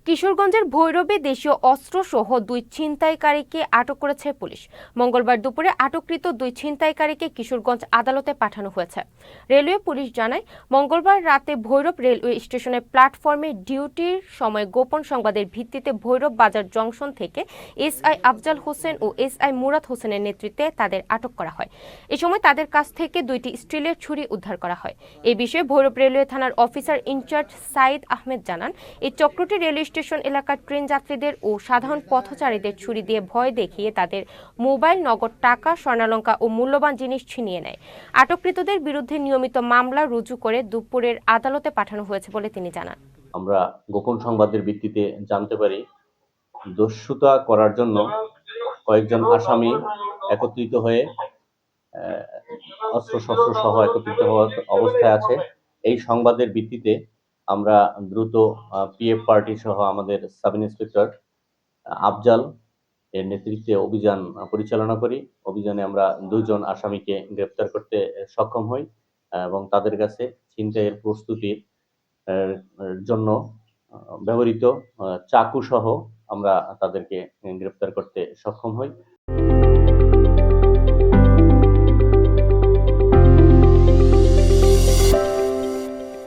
কিশোরগঞ্জের ভৈরবে দেশীয় অস্ত্রসহ দুই ছিনতাইকারীকে আটক করেছে পুলিশ। মঙ্গলবার দুপুরে আটককৃত দুই ছিনতাইকারীকে কিশোরগঞ্জ আদালতে পাঠানো হয়েছে। রেলওয়ে পুলিশ জানায়, মঙ্গলবার রাতে ভৈরব রেলওয়ে স্টেশনের প্ল্যাটফর্মে ডিউটির সময় গোপন সংবাদের ভিত্তিতে ভৈরব বাজার জংশন থেকে এসআই আফজাল হোসেন ও এসআই মুরাদ হোসেনের নেতৃত্বে তাদের আটক করা হয়। এ সময় তাদের কাছ থেকে দুইটি স্টিলের ছুরি উদ্ধার করা হয়। এই বিষয়ে ভৈরব রেলওয়ে থানার অফিসার ইনচার্জ সাইদ আহমেদ জানান, এই চক্রটি রেলওয়ে স্টেশন এলাকার ট্রেন যাত্রীদের ও সাধারণ পথচারীদের ছুরি দিয়ে ভয় দেখিয়ে তাদের মোবাইল, নগদ টাকা, স্বর্ণালংকার ও মূল্যবান জিনিস ছিনিয়ে নেয়। আটককৃতদের বিরুদ্ধে নিয়মিত মামলা রুজু করে দুপুরের আদালতে পাঠানো হয়েছে বলে তিনি জানান। আমরা গোপন সংবাদের ভিত্তিতে জানতে পারি দস্যুতা করার জন্য কয়েকজন আসামি একত্রিত হয়ে অস্ত্রশস্ত্র সহ একত্রিত হওয়ার অবস্থায় আছে। এই সংবাদের ভিত্তিতে আমরা দ্রুত পিএফ পার্টি সহ আমাদের সাব ইন্সপেক্টর আফজাল এর নেতৃত্বে অভিযান পরিচালনা করি। অভিযানে আমরা 2 জন আসামিকে গ্রেপ্তার করতে সক্ষম হই এবং তাদের কাছে ছিনতাইয়ের প্রস্তুতির জন্য ব্যবহৃত চাকু সহ আমরা তাদেরকে গ্রেপ্তার করতে সক্ষম হই।